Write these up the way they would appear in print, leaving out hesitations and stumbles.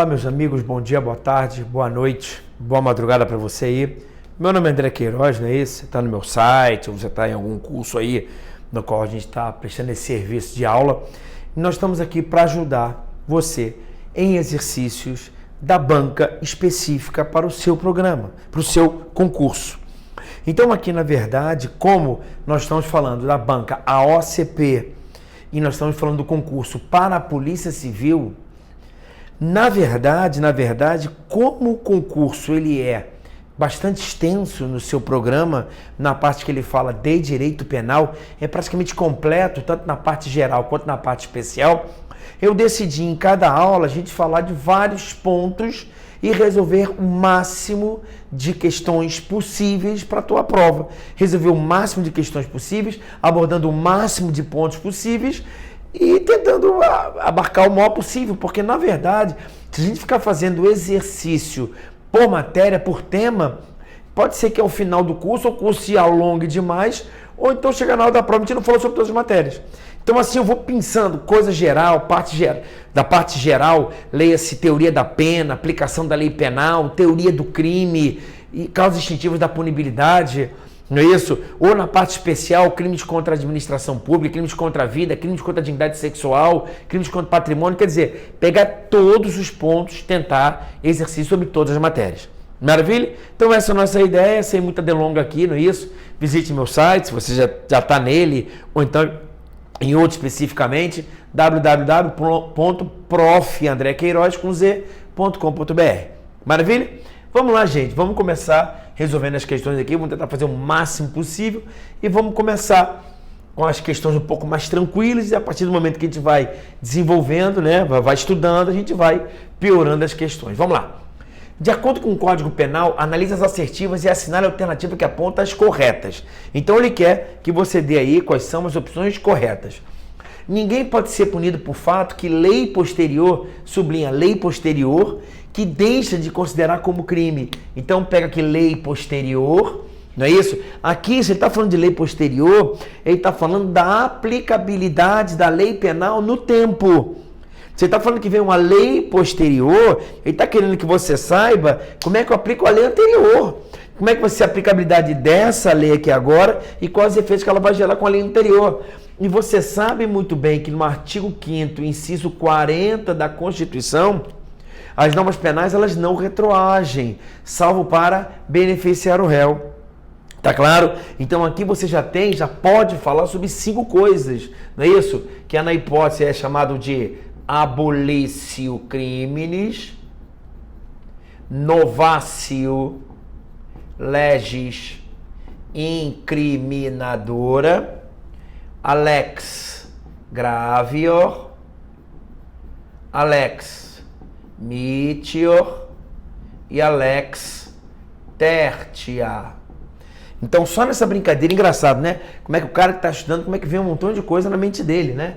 Olá, meus amigos, bom dia, boa tarde, boa noite, boa madrugada para você aí. Meu nome é André Queiroz, não é isso? Você está no meu site, ou você está em algum curso aí no qual a gente está prestando esse serviço de aula. E nós estamos aqui para ajudar você em exercícios da banca específica para o seu programa, para o seu concurso. Então aqui, na verdade, como nós estamos falando da banca AOCP e nós estamos falando do concurso para a Polícia Civil, na verdade, como o concurso ele é bastante extenso no seu programa, na parte que ele fala de direito penal, é praticamente completo, tanto na parte geral quanto na parte especial, eu decidi em cada aula a gente falar de vários pontos e resolver o máximo de questões possíveis para a tua prova. Resolver o máximo de questões possíveis, abordando o máximo de pontos possíveis e tentando abarcar o maior possível, porque na verdade, se a gente ficar fazendo exercício por matéria, por tema, pode ser que ao final do curso o curso se alongue demais, ou então chegar na hora da prova a gente não falou sobre todas as matérias. Então assim eu vou pensando, coisa geral, da parte geral, leia-se teoria da pena, aplicação da lei penal, teoria do crime e causas instintivas da punibilidade, não é isso? Ou na parte especial, crimes contra a administração pública, crimes contra a vida, crimes contra a dignidade sexual, crimes contra o patrimônio, quer dizer, pegar todos os pontos, tentar exercício sobre todas as matérias. Maravilha? Então essa é a nossa ideia, sem muita delonga aqui, não é isso? Visite meu site, se você já está nele, ou então em outro especificamente, www.profandrequeiroz.com.br. Maravilha? Vamos lá, gente, vamos começar resolvendo as questões aqui, vamos tentar fazer o máximo possível e vamos começar com as questões um pouco mais tranquilas e a partir do momento que a gente vai desenvolvendo, né, vai estudando, a gente vai piorando as questões. Vamos lá. De acordo com o Código Penal, analisa as assertivas e assinale a alternativa que aponta as corretas. Então ele quer que você dê aí quais são as opções corretas. Ninguém pode ser punido por fato que lei posterior, sublinha lei posterior, que deixa de considerar como crime. Então pega aqui lei posterior, não é isso? Aqui, se ele está falando de lei posterior, ele está falando da aplicabilidade da lei penal no tempo. Você está falando que vem uma lei posterior, ele está querendo que você saiba como é que eu aplico a lei anterior. Como é que vai ser a aplicabilidade dessa lei aqui agora e quais os efeitos que ela vai gerar com a lei anterior. E você sabe muito bem que no artigo 5º, inciso 40 da Constituição, as normas penais elas não retroagem, salvo para beneficiar o réu. Tá claro? Então aqui você já pode falar sobre 5 coisas, não é isso? Que na hipótese é chamado de abolitio criminis, novatio legis incriminadora, alex gravior, alex mitior e alex tertia. Então só nessa brincadeira, engraçado, né? Como é que o cara que está estudando, como é que vem um montão de coisa na mente dele, né?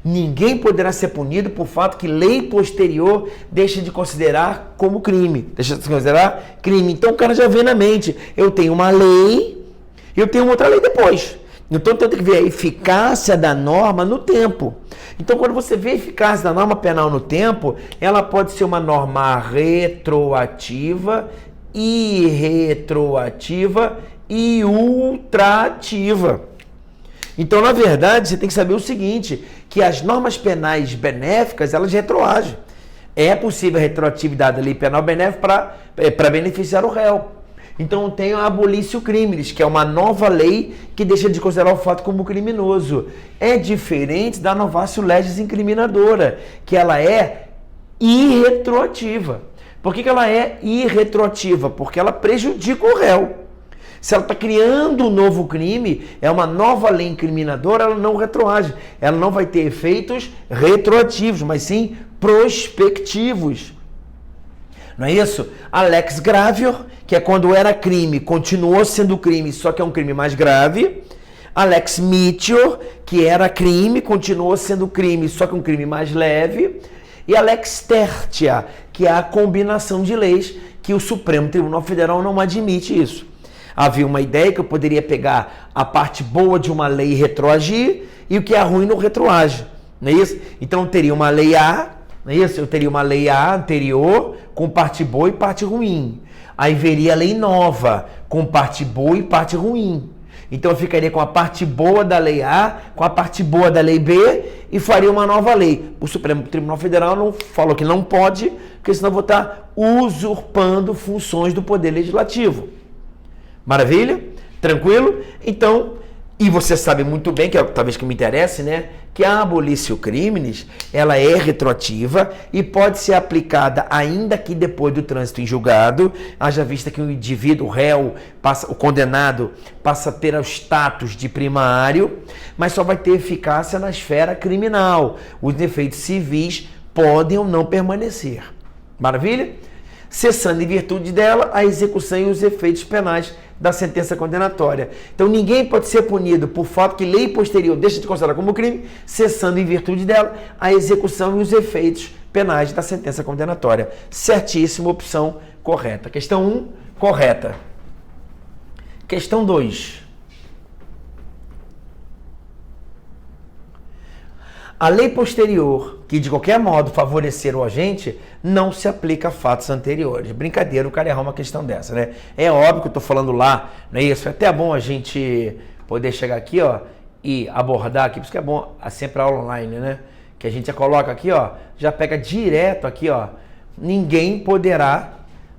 Ninguém poderá ser punido por fato que lei posterior deixa de considerar como crime. Deixa de considerar crime. Então o cara já vê na mente, eu tenho uma lei, eu tenho outra lei depois. Então tem que ver a eficácia da norma no tempo. Então quando você vê a eficácia da norma penal no tempo, ela pode ser uma norma retroativa, irretroativa e ultrativa. Então, na verdade, você tem que saber o seguinte, que as normas penais benéficas, elas retroagem. É possível a retroatividade da lei penal benéfica para beneficiar o réu. Então, tem a abolitio criminis, que é uma nova lei que deixa de considerar o fato como criminoso. É diferente da novatio legis incriminadora, que ela é irretroativa. Por que ela é irretroativa? Porque ela prejudica o réu. Se ela está criando um novo crime, é uma nova lei incriminadora, ela não retroage. Ela não vai ter efeitos retroativos, mas sim prospectivos. Não é isso? Alex gravior, que é quando era crime, continuou sendo crime, só que é um crime mais grave. Alex mitior, que era crime, continuou sendo crime, só que um crime mais leve. E alex tertia, que é a combinação de leis que o Supremo Tribunal Federal não admite isso. Havia uma ideia que eu poderia pegar a parte boa de uma lei e retroagir e o que é ruim não retroage, não é isso? Então teria uma lei A Não é isso? Eu teria uma lei A anterior com parte boa e parte ruim. Aí veria a lei nova com parte boa e parte ruim. Então eu ficaria com a parte boa da lei A, com a parte boa da lei B e faria uma nova lei. O Supremo Tribunal Federal não falou que não pode, porque senão eu vou estar usurpando funções do Poder Legislativo. Maravilha? Tranquilo? Então, e você sabe muito bem, que é talvez que me interesse, né? Que a abolição crimes, ela é retroativa e pode ser aplicada ainda que depois do trânsito em julgado, haja vista que o indivíduo, o réu, o condenado, passa a ter o status de primário, mas só vai ter eficácia na esfera criminal. Os efeitos civis podem ou não permanecer. Maravilha? Cessando em virtude dela a execução e os efeitos penais da sentença condenatória. Então ninguém pode ser punido por fato que lei posterior deixa de considerar como crime, cessando em virtude dela a execução e os efeitos penais da sentença condenatória. Certíssima, opção correta. Questão 1, correta. Questão 2. A lei posterior, que de qualquer modo favorecer o agente, não se aplica a fatos anteriores. Brincadeira, o cara errar uma questão dessa, né? É óbvio que eu estou falando lá, não é isso? É até bom a gente poder chegar aqui, ó, e abordar aqui, por isso que é bom sempre a aula online, né? Que a gente já coloca aqui, ó, já pega direto aqui, ó. Ninguém poderá,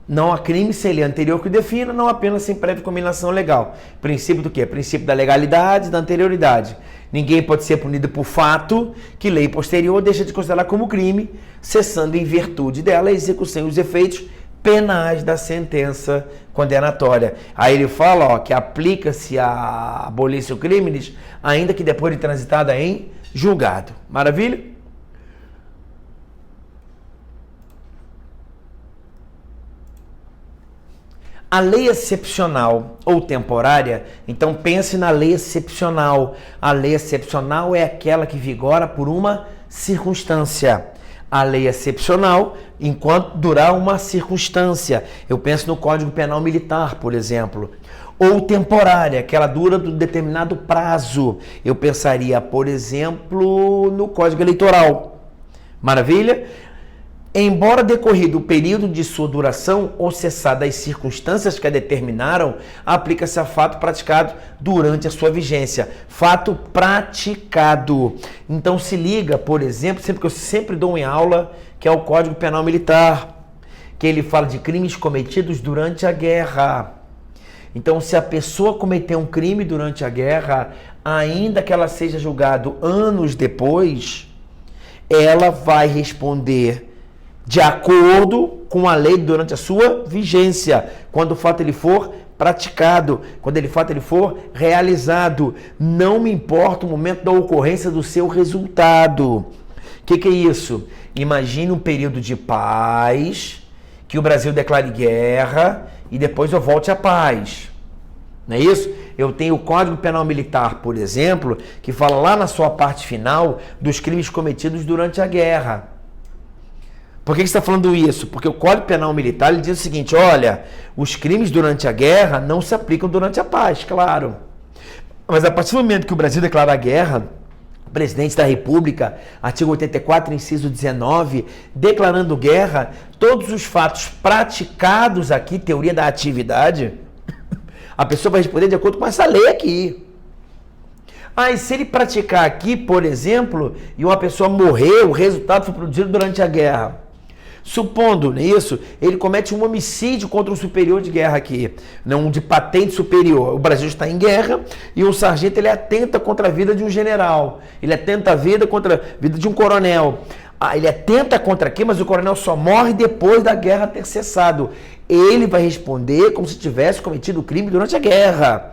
não há crime sem lei anterior que o defina, não apenas sem prévia combinação legal. Princípio do quê? Princípio da legalidade e da anterioridade. Ninguém pode ser punido por fato que lei posterior deixa de considerar como crime, cessando em virtude dela a execução e os efeitos penais da sentença condenatória. Aí ele fala, ó, que aplica-se a abolição crimes, ainda que depois de transitada em julgado. Maravilha? A lei excepcional ou temporária, então pense na lei excepcional. A lei excepcional é aquela que vigora por uma circunstância. A lei excepcional, enquanto durar uma circunstância. Eu penso no Código Penal Militar, por exemplo. Ou temporária, que ela dura de um determinado prazo. Eu pensaria, por exemplo, no Código Eleitoral. Maravilha? Embora decorrido o período de sua duração ou cessada as circunstâncias que a determinaram, aplica-se a fato praticado durante a sua vigência. Fato praticado. Então se liga, por exemplo, sempre que eu sempre dou em aula, que é o Código Penal Militar, que ele fala de crimes cometidos durante a guerra. Então se a pessoa cometeu um crime durante a guerra, ainda que ela seja julgada anos depois, ela vai responder de acordo com a lei durante a sua vigência, quando o fato ele for praticado, quando o fato ele for realizado. Não me importa o momento da ocorrência do seu resultado. O que é isso? Imagine um período de paz, que o Brasil declare guerra e depois eu volte à paz. Não é isso? Eu tenho o Código Penal Militar, por exemplo, que fala lá na sua parte final dos crimes cometidos durante a guerra. Por que você está falando isso? Porque o Código Penal Militar ele diz o seguinte, olha, os crimes durante a guerra não se aplicam durante a paz, claro. Mas a partir do momento que o Brasil declara a guerra, o presidente da República, artigo 84, inciso 19, declarando guerra, todos os fatos praticados aqui, teoria da atividade, a pessoa vai responder de acordo com essa lei aqui. E se ele praticar aqui, por exemplo, e uma pessoa morrer, o resultado foi produzido durante a guerra. Supondo isso, ele comete um homicídio contra um superior de guerra aqui, não de patente superior. O Brasil está em guerra e um sargento ele atenta contra a vida de um general, ele atenta a vida contra a vida de um coronel. Ele atenta contra aqui, mas o coronel só morre depois da guerra ter cessado. Ele vai responder como se tivesse cometido o crime durante a guerra.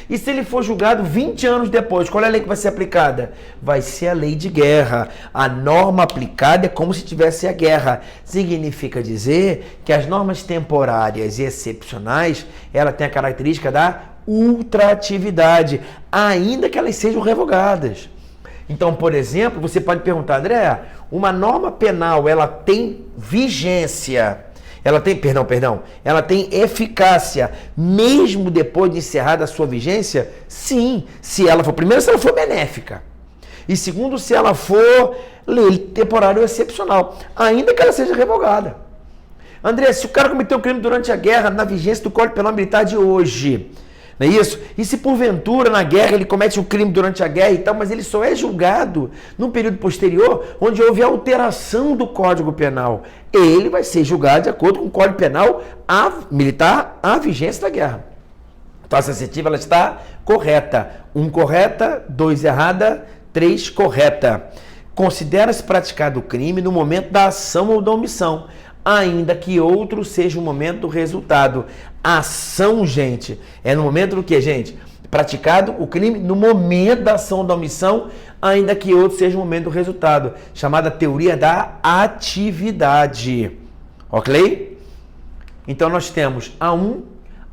E se ele for julgado 20 anos depois, qual é a lei que vai ser aplicada? Vai ser a lei de guerra. A norma aplicada é como se tivesse a guerra. Significa dizer que as normas temporárias e excepcionais, ela tem a característica da ultratividade, ainda que elas sejam revogadas. Então, por exemplo, você pode perguntar, André, uma norma penal, ela tem vigência? Ela tem, ela tem eficácia, mesmo depois de encerrada a sua vigência? Sim, se ela for, primeiro, se ela for benéfica. E segundo, se ela for lei temporária ou excepcional, ainda que ela seja revogada. André, se o cara cometeu um crime durante a guerra, na vigência do Código Penal Militar de hoje, não é isso? E se porventura na guerra ele comete um crime durante a guerra e tal, mas ele só é julgado num período posterior, onde houve alteração do Código Penal, ele vai ser julgado de acordo com o Código Penal Militar à vigência da guerra. Então essa assertiva ela está correta. 1 correta, 2 errada, 3 correta. Considera-se praticado o crime no momento da ação ou da omissão, ainda que outro seja o momento do resultado. A ação, gente, é no momento do que, gente? Praticado o crime no momento da ação ou da omissão, ainda que outro seja o momento do resultado. Chamada teoria da atividade. Ok? Então nós temos a 1,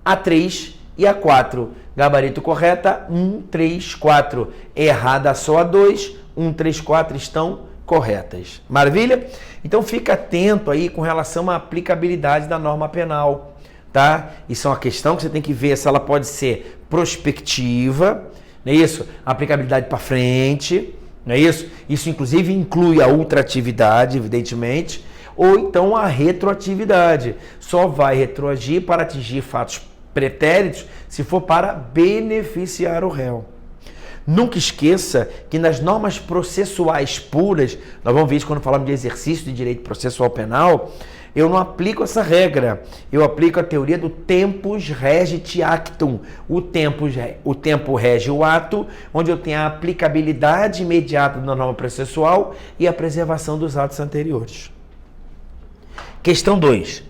a 3 e a 4. Gabarito correta, 1, 3, 4. Errada só a 2, 1, 3, 4 estão corretas. Maravilha? Então fica atento aí com relação à aplicabilidade da norma penal, tá? Isso é uma questão que você tem que ver se ela pode ser prospectiva, não é isso? Aplicabilidade para frente, não é isso? Isso inclusive inclui a ultratividade, evidentemente, ou então a retroatividade. Só vai retroagir para atingir fatos pretéritos se for para beneficiar o réu. Nunca esqueça que nas normas processuais puras, nós vamos ver isso quando falamos de exercício de direito processual penal, eu não aplico essa regra, eu aplico a teoria do tempus regit actum. O tempo rege o ato, onde eu tenho a aplicabilidade imediata da norma processual e a preservação dos atos anteriores. Questão 2.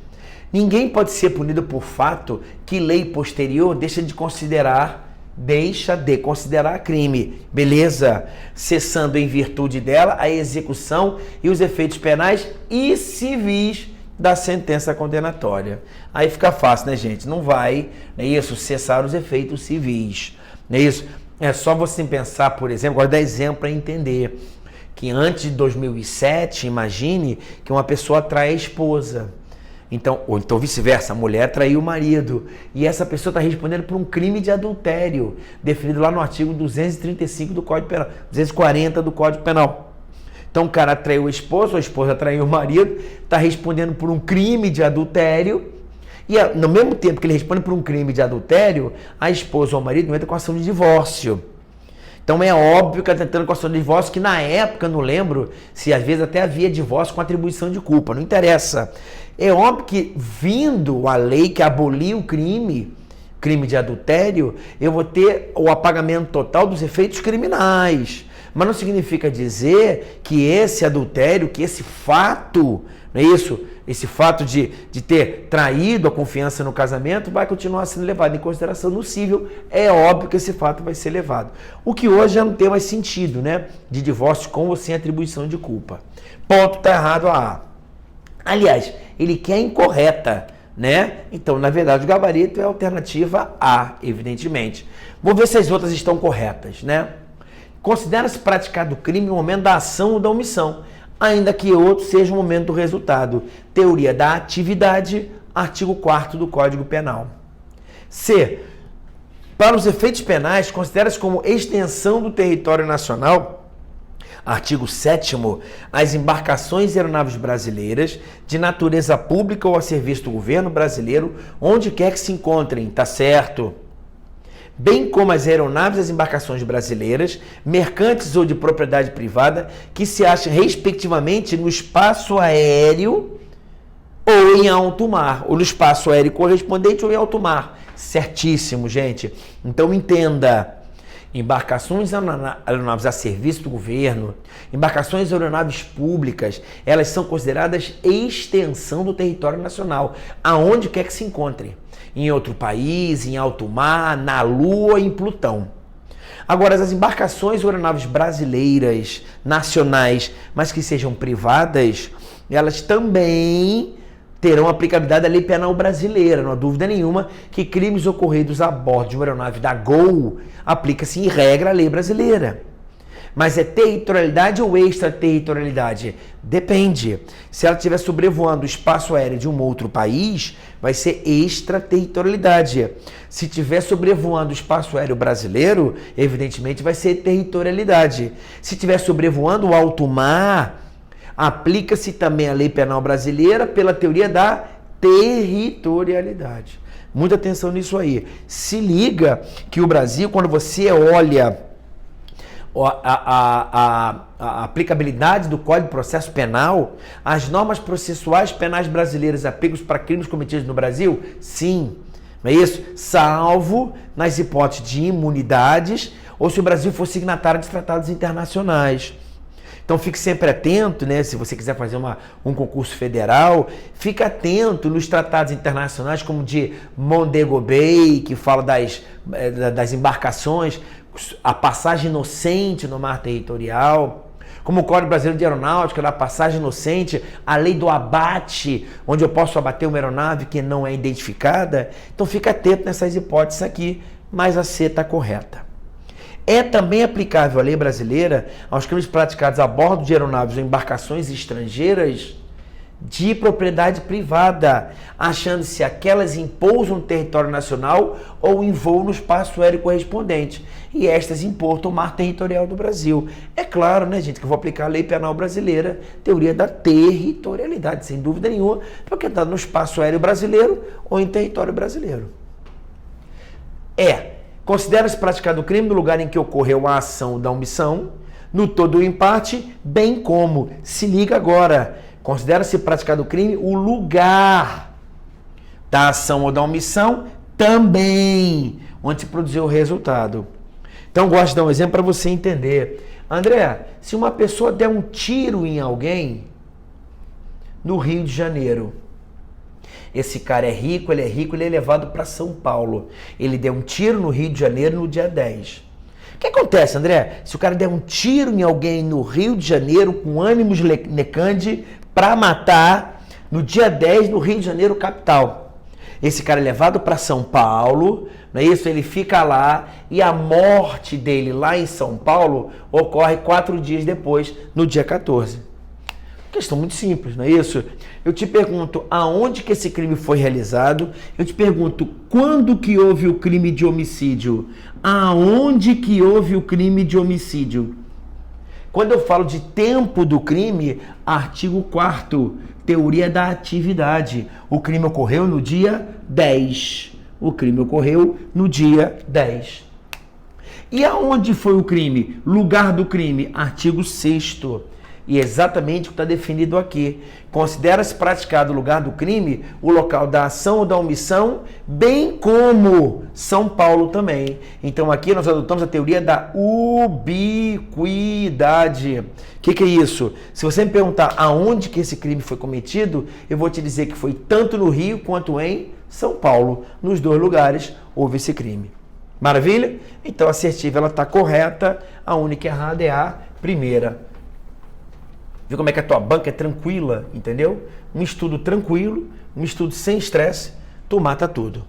Ninguém pode ser punido por fato que lei posterior deixa de considerar crime, beleza? Cessando em virtude dela a execução e os efeitos penais e civis da sentença condenatória. Aí fica fácil, né, gente? Não vai, não é isso? Cessar os efeitos civis, não é isso? É só você pensar, por exemplo, agora dar exemplo para entender, que antes de 2007, imagine que uma pessoa trai a esposa. Então, ou então vice-versa, a mulher traiu o marido e essa pessoa está respondendo por um crime de adultério, definido lá no artigo 235 do Código Penal, 240 do Código Penal. Então o cara traiu a esposa traiu o marido, está respondendo por um crime de adultério e no mesmo tempo que ele responde por um crime de adultério, a esposa ou o marido entra com ação de divórcio. Então é óbvio que está tentando com ação de divórcio, que na época, não lembro se às vezes até havia divórcio com atribuição de culpa, não interessa. É óbvio que vindo a lei que aboliu o crime de adultério, eu vou ter o apagamento total dos efeitos criminais. Mas não significa dizer que esse adultério, que esse fato, não é isso? Esse fato de ter traído a confiança no casamento vai continuar sendo levado em consideração no cível. É óbvio que esse fato vai ser levado. O que hoje já não tem mais sentido, né? De divórcio com ou sem atribuição de culpa. Ponto, tá errado a A. Aliás, ele quer incorreta, né? Então, na verdade, o gabarito é a alternativa A, evidentemente. Vou ver se as outras estão corretas, né? Considera-se praticado o crime no momento da ação ou da omissão, ainda que outro seja o momento do resultado. Teoria da atividade, artigo 4º do Código Penal. C. Para os efeitos penais, considera-se como extensão do território nacional, artigo 7º, as embarcações e aeronaves brasileiras de natureza pública ou a serviço do governo brasileiro, onde quer que se encontrem, tá certo? Bem como as aeronaves e as embarcações brasileiras, mercantes ou de propriedade privada, que se acham respectivamente no espaço aéreo ou em alto mar, ou no espaço aéreo correspondente ou em alto mar. Certíssimo, gente. Então entenda. Embarcações e aeronaves a serviço do governo, embarcações e aeronaves públicas, elas são consideradas extensão do território nacional, aonde quer que se encontrem. Em outro país, em alto mar, na Lua, em Plutão. Agora, as embarcações ou aeronaves brasileiras, nacionais, mas que sejam privadas, elas também terão aplicabilidade da lei penal brasileira. Não há dúvida nenhuma que crimes ocorridos a bordo de uma aeronave da Gol aplica-se em regra a lei brasileira. Mas é territorialidade ou extraterritorialidade? Depende. Se ela estiver sobrevoando o espaço aéreo de um outro país, vai ser extraterritorialidade. Se estiver sobrevoando o espaço aéreo brasileiro, evidentemente vai ser territorialidade. Se estiver sobrevoando o alto mar, aplica-se também a lei penal brasileira pela teoria da territorialidade. Muita atenção nisso aí. Se liga que o Brasil, quando você olha a aplicabilidade do Código de Processo Penal, as normas processuais penais brasileiras aplicam para crimes cometidos no Brasil? Sim. Não é isso? Salvo nas hipóteses de imunidades ou se o Brasil for signatário de tratados internacionais. Então fique sempre atento, né? Se você quiser fazer um concurso federal, fique atento nos tratados internacionais como de Montego Bay, que fala das embarcações, a passagem inocente no mar territorial, como o Código Brasileiro de Aeronáutica, da passagem inocente, a lei do abate, onde eu posso abater uma aeronave que não é identificada. Então fique atento nessas hipóteses aqui, mas a C está correta. É também aplicável a lei brasileira aos crimes praticados a bordo de aeronaves ou embarcações estrangeiras de propriedade privada, achando-se aquelas em pouso no território nacional ou em voo no espaço aéreo correspondente, e estas importam o mar territorial do Brasil. É claro, né, gente, que eu vou aplicar a lei penal brasileira, teoria da territorialidade, sem dúvida nenhuma, porque está no espaço aéreo brasileiro ou em território brasileiro. Considera-se praticado o crime no lugar em que ocorreu a ação da omissão, no todo ou em parte, bem como, se liga agora, considera-se praticado o crime o lugar da ação ou da omissão também, onde se produziu o resultado. Então, gosto de dar um exemplo para você entender. André, se uma pessoa der um tiro em alguém no Rio de Janeiro, esse cara é rico, ele é levado para São Paulo. Ele deu um tiro no Rio de Janeiro no dia 10. O que acontece, André? Se o cara der um tiro em alguém no Rio de Janeiro com ânimos necandi para matar no dia 10 no Rio de Janeiro, capital. Esse cara é levado para São Paulo, não é isso? Ele fica lá e a morte dele lá em São Paulo ocorre 4 dias depois, no dia 14. Questão muito simples, não é isso? Eu te pergunto, aonde que esse crime foi realizado? Eu te pergunto, quando que houve o crime de homicídio? Aonde que houve o crime de homicídio? Quando eu falo de tempo do crime, artigo 4º, teoria da atividade. O crime ocorreu no dia 10. O crime ocorreu no dia 10. E aonde foi o crime? Lugar do crime, artigo 6º. E exatamente o que está definido aqui. Considera-se praticado o lugar do crime, o local da ação ou da omissão, bem como São Paulo também. Então aqui nós adotamos a teoria da ubiquidade. O que é isso? Se você me perguntar aonde que esse crime foi cometido, eu vou te dizer que foi tanto no Rio quanto em São Paulo. Nos 2 lugares houve esse crime. Maravilha? Então a assertiva está correta, a única errada é a primeira. Viu como é que a tua banca é tranquila, entendeu? Um estudo tranquilo, um estudo sem estresse, tu mata tudo.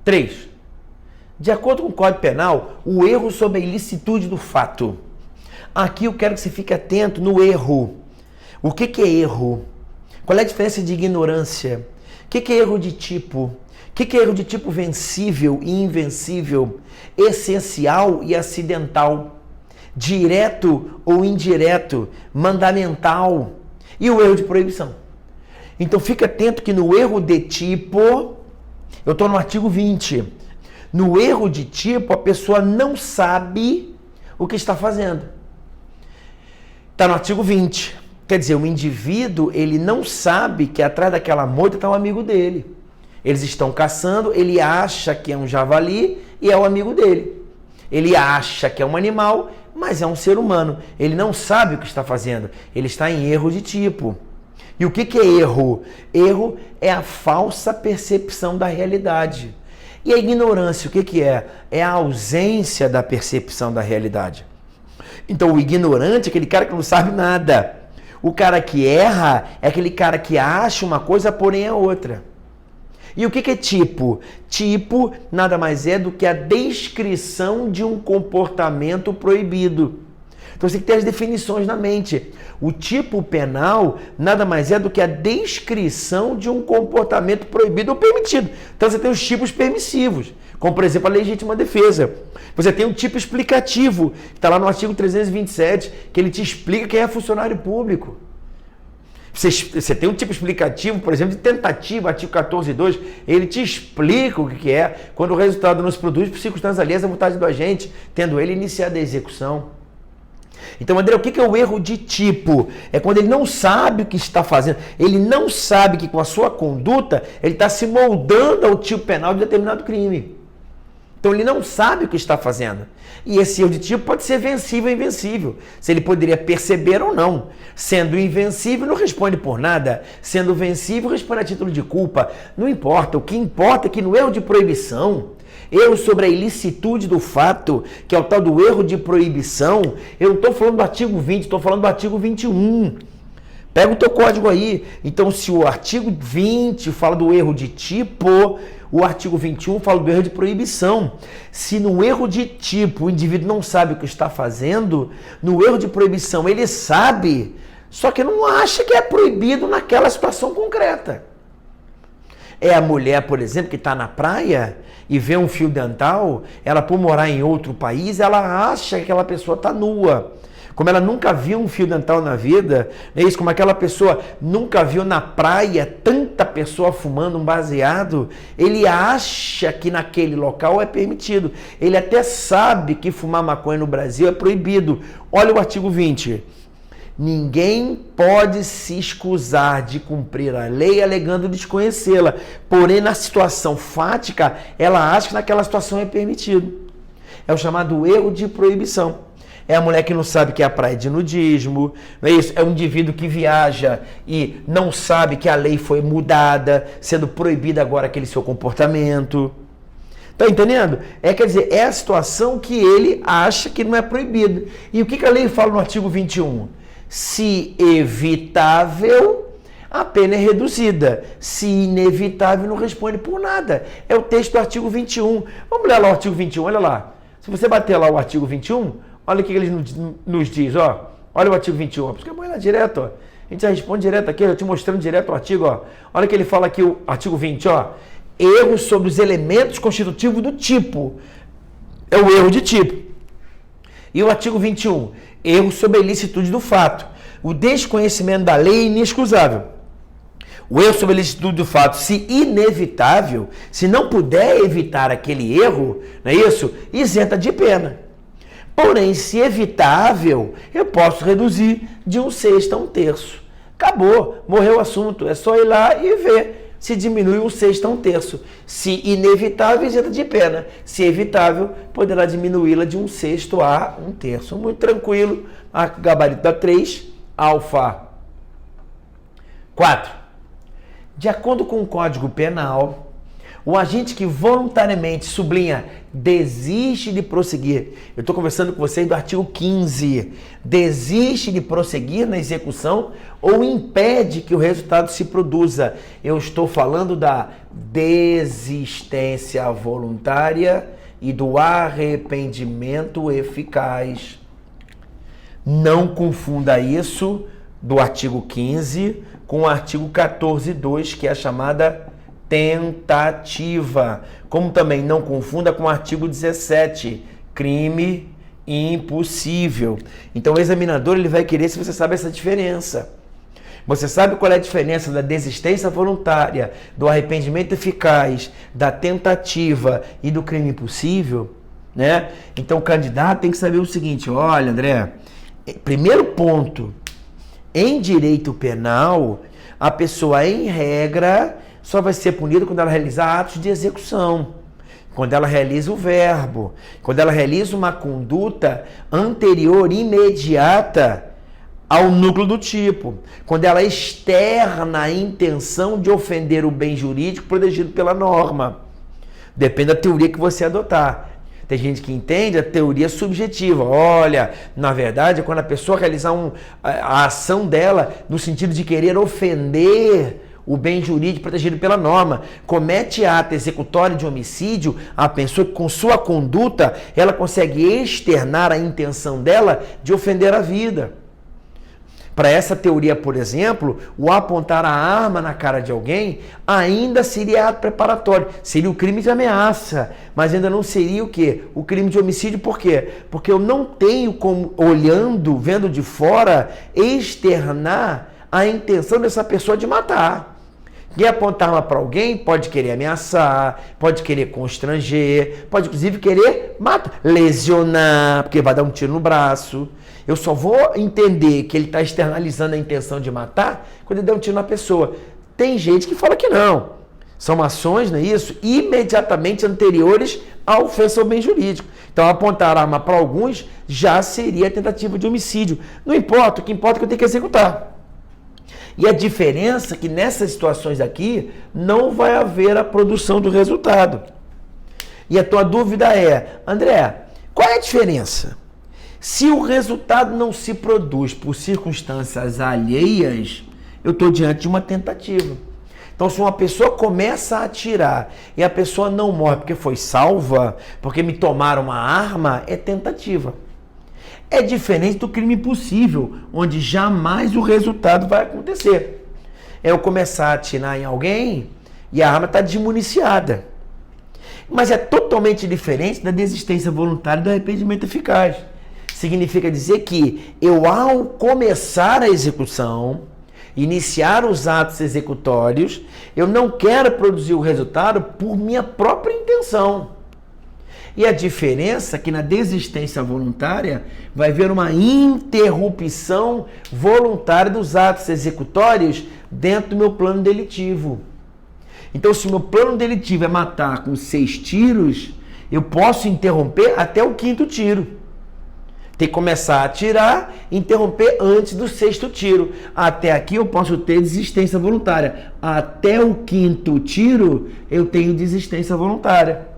3. De acordo com o Código Penal, o erro sobre a ilicitude do fato. Aqui eu quero que você fique atento no erro. O que é erro? Qual é a diferença de ignorância? O que é erro de tipo? O que é erro de tipo vencível e invencível? Essencial e acidental? Direto ou indireto, mandamental, e o erro de proibição. Então fica atento que no erro de tipo, eu estou no artigo 20, no erro de tipo a pessoa não sabe o que está fazendo. Está no artigo 20, quer dizer, o indivíduo ele não sabe que atrás daquela moita está um amigo dele. Eles estão caçando, ele acha que é um javali e é o amigo dele. Ele acha que é um animal, mas é um ser humano. Ele não sabe o que está fazendo. Ele está em erro de tipo. E o que é erro? Erro é a falsa percepção da realidade. E a ignorância, o que é? É a ausência da percepção da realidade. Então, o ignorante é aquele cara que não sabe nada. O cara que erra é aquele cara que acha uma coisa, porém é outra. E o que é tipo? Tipo nada mais é do que a descrição de um comportamento proibido. Então você tem que ter as definições na mente. O tipo penal nada mais é do que a descrição de um comportamento proibido ou permitido. Então você tem os tipos permissivos, como por exemplo a legítima defesa. Você tem um tipo explicativo, que está lá no artigo 327, que ele te explica quem é funcionário público. Você tem um tipo explicativo, por exemplo, de tentativa, artigo 14.2, ele te explica o que é quando o resultado não se produz por circunstâncias alheias à vontade do agente, tendo ele iniciado a execução. Então, André, o que é o erro de tipo? É quando ele não sabe o que está fazendo, ele não sabe que com a sua conduta ele está se moldando ao tipo penal de determinado crime. Então ele não sabe o que está fazendo. E esse erro de tipo pode ser vencível ou invencível. Se ele poderia perceber ou não. Sendo invencível, não responde por nada. Sendo vencível, responde a título de culpa. Não importa. O que importa é que no erro de proibição, erro sobre a ilicitude do fato, que é o tal do erro de proibição, eu não estou falando do artigo 20, estou falando do artigo 21. Pega o teu código aí. Então, se o artigo 20 fala do erro de tipo, o artigo 21 fala do erro de proibição. Se no erro de tipo o indivíduo não sabe o que está fazendo, no erro de proibição ele sabe, só que não acha que é proibido naquela situação concreta. É a mulher, por exemplo, que está na praia e vê um fio dental, ela por morar em outro país, ela acha que aquela pessoa está nua. Como ela nunca viu um fio dental na vida, é isso, como aquela pessoa nunca viu na praia tanta pessoa fumando um baseado, ele acha que naquele local é permitido. Ele até sabe que fumar maconha no Brasil é proibido. Olha o artigo 20. Ninguém pode se escusar de cumprir a lei alegando desconhecê-la. Porém, na situação fática, ela acha que naquela situação é permitido. É o chamado erro de proibição. É a mulher que não sabe que é a praia de nudismo, não é isso? É um indivíduo que viaja e não sabe que a lei foi mudada, sendo proibida agora aquele seu comportamento. Tá entendendo? Quer dizer, é a situação que ele acha que não é proibido. E o que a lei fala no artigo 21? Se evitável, a pena é reduzida. Se inevitável, não responde por nada. É o texto do artigo 21. Vamos ler lá o artigo 21, olha lá. Se você bater lá o artigo 21... olha o que ele nos diz, ó. Olha o artigo 21, por isso que é bom ir lá direto, ó. A gente já responde direto aqui, eu te mostrando direto o artigo, ó. Olha o que ele fala aqui, o artigo 20, ó. Erros sobre os elementos constitutivos do tipo. É o erro de tipo. E o artigo 21, erro sobre a ilicitude do fato. O desconhecimento da lei é inexcusável. O erro sobre a ilicitude do fato, se inevitável, se não puder evitar aquele erro, não é isso? Isenta de pena. Porém, se evitável, eu posso reduzir de 1/6 a 1/3. Acabou, morreu o assunto. É só ir lá e ver se diminui 1/6 a 1/3. Se inevitável, isenta de pena. Se evitável, poderá diminuí-la de 1/6 a 1/3. Muito tranquilo. A gabarito da 3, alfa. 4. De acordo com o Código Penal, o agente que voluntariamente, sublinha, desiste de prosseguir. Eu estou conversando com vocês do artigo 15. Desiste de prosseguir na execução ou impede que o resultado se produza. Eu estou falando da desistência voluntária e do arrependimento eficaz. Não confunda isso do artigo 15 com o artigo 14.2, que é a chamada tentativa, como também não confunda com o artigo 17, crime impossível. Então o examinador ele vai querer se você sabe essa diferença. Você sabe qual é a diferença da desistência voluntária, do arrependimento eficaz, da tentativa e do crime impossível, né? Então o candidato tem que saber o seguinte, olha, André, primeiro ponto, em direito penal, a pessoa em regra só vai ser punida quando ela realizar atos de execução, quando ela realiza o verbo, quando ela realiza uma conduta anterior, imediata ao núcleo do tipo, quando ela externa a intenção de ofender o bem jurídico protegido pela norma. Depende da teoria que você adotar. Tem gente que entende a teoria subjetiva. Olha, na verdade, é quando a pessoa realizar a ação dela no sentido de querer ofender o bem jurídico protegido pela norma. Comete ato executório de homicídio a pessoa que com sua conduta ela consegue externar a intenção dela de ofender a vida. Para essa teoria, por exemplo, o apontar a arma na cara de alguém ainda seria ato preparatório, seria o crime de ameaça, mas ainda não seria o quê? O crime de homicídio. Por quê? Porque eu não tenho como, olhando, vendo de fora, externar a intenção dessa pessoa de matar. Quem apontar arma para alguém pode querer ameaçar, pode querer constranger, pode inclusive querer matar, lesionar, porque vai dar um tiro no braço. Eu só vou entender que ele está externalizando a intenção de matar quando ele der um tiro na pessoa. Tem gente que fala que não. São ações, não é isso? Imediatamente anteriores à ofensa ao bem jurídico. Então, apontar arma para alguns já seria tentativa de homicídio. Não importa, o que importa é que eu tenho que executar. E a diferença é que nessas situações aqui não vai haver a produção do resultado. E a tua dúvida é, André, qual é a diferença? Se o resultado não se produz por circunstâncias alheias, eu estou diante de uma tentativa. Então, se uma pessoa começa a atirar e a pessoa não morre porque foi salva, porque me tomaram uma arma, é tentativa. É diferente do crime impossível, onde jamais o resultado vai acontecer. É eu começar a atirar em alguém e a arma está desmuniciada. Mas é totalmente diferente da desistência voluntária e do arrependimento eficaz. Significa dizer que eu, ao começar a execução, iniciar os atos executórios, eu não quero produzir o resultado por minha própria intenção. E a diferença é que na desistência voluntária vai haver uma interrupção voluntária dos atos executórios dentro do meu plano delitivo. Então, se o meu plano delitivo é matar com 6 tiros, eu posso interromper até o 5º tiro. Tem que começar a atirar e interromper antes do 6º tiro. Até aqui eu posso ter desistência voluntária. Até o 5º tiro eu tenho desistência voluntária.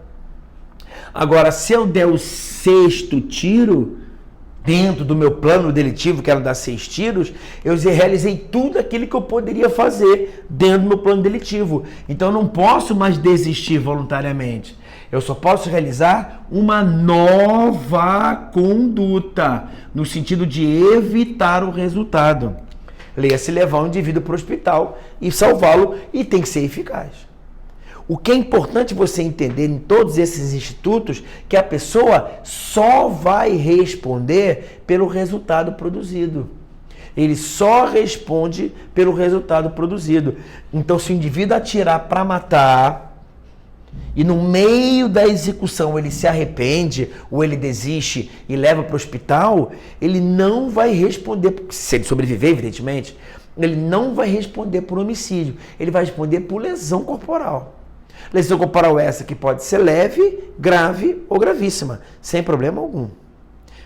Agora, se eu der o 6º tiro, dentro do meu plano delitivo, que era dar 6 tiros, eu realizei tudo aquilo que eu poderia fazer dentro do meu plano delitivo. Então eu não posso mais desistir voluntariamente. Eu só posso realizar uma nova conduta, no sentido de evitar o resultado. Leia-se levar um indivíduo para o hospital e salvá-lo, e tem que ser eficaz. O que é importante você entender em todos esses institutos, que a pessoa só vai responder pelo resultado produzido. Ele só responde pelo resultado produzido. Então, se o indivíduo atirar para matar e no meio da execução ele se arrepende ou ele desiste e leva para o hospital, ele não vai responder, se ele sobreviver, evidentemente, ele não vai responder por homicídio, ele vai responder por lesão corporal. Lesão corporal essa que pode ser leve, grave ou gravíssima, sem problema algum.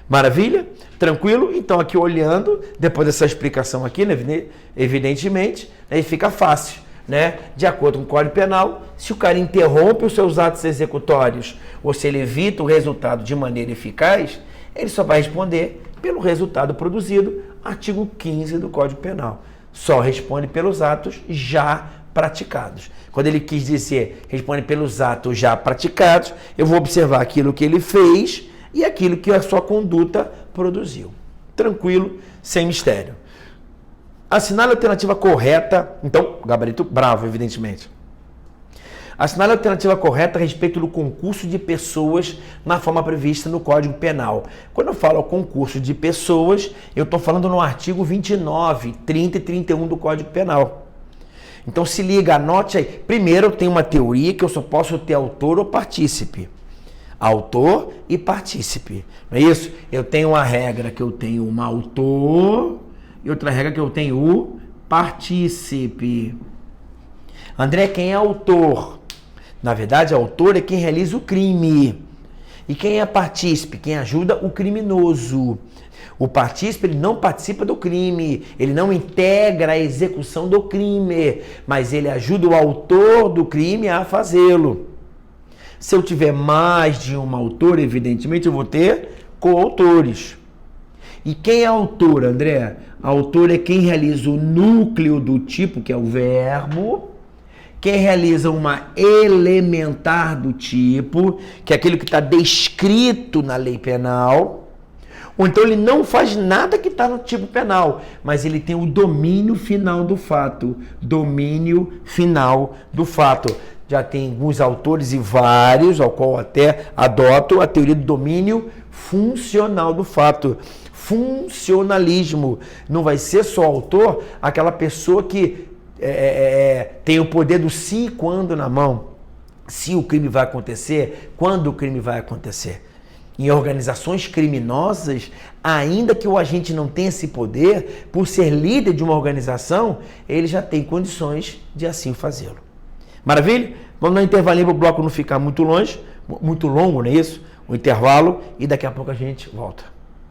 Maravilha? Tranquilo? Então, aqui olhando, depois dessa explicação aqui, né, evidentemente, aí fica fácil, né? De acordo com o Código Penal, se o cara interrompe os seus atos executórios ou se ele evita o resultado de maneira eficaz, ele só vai responder pelo resultado produzido, artigo 15 do Código Penal. Só responde pelos atos já praticados. Quando ele quis dizer responde pelos atos já praticados, eu vou observar aquilo que ele fez e aquilo que a sua conduta produziu. Tranquilo, sem mistério. Assinale a alternativa correta, então, gabarito bravo, evidentemente. Assinale a alternativa correta a respeito do concurso de pessoas na forma prevista no Código Penal. Quando eu falo concurso de pessoas, eu estou falando no artigo 29, 30 e 31 do Código Penal. Então se liga, anote aí. Primeiro eu tenho uma teoria que eu só posso ter autor ou partícipe. Autor e partícipe. Não é isso? Eu tenho uma regra que eu tenho um autor e outra regra que eu tenho o partícipe. André, quem é autor? Na verdade, autor é quem realiza o crime. E quem é partícipe? Quem ajuda o criminoso. O partícipe, ele não participa do crime, ele não integra a execução do crime, mas ele ajuda o autor do crime a fazê-lo. Se eu tiver mais de um autor, evidentemente eu vou ter coautores. E quem é autor, André? Autor é quem realiza o núcleo do tipo, que é o verbo. Quem realiza uma elementar do tipo, que é aquilo que está descrito na lei penal. Ou então ele não faz nada que está no tipo penal, mas ele tem o domínio final do fato. Domínio final do fato. Já tem alguns autores e vários, ao qual até adoto a teoria do domínio funcional do fato. Funcionalismo. Não vai ser só autor aquela pessoa que tem o poder do se e quando na mão. Se o crime vai acontecer, quando o crime vai acontecer. Em organizações criminosas, ainda que o agente não tenha esse poder, por ser líder de uma organização, ele já tem condições de assim fazê-lo. Maravilha? Vamos dar um intervalinho para o bloco não ficar muito longe, muito longo, não é isso? O intervalo, e daqui a pouco a gente volta.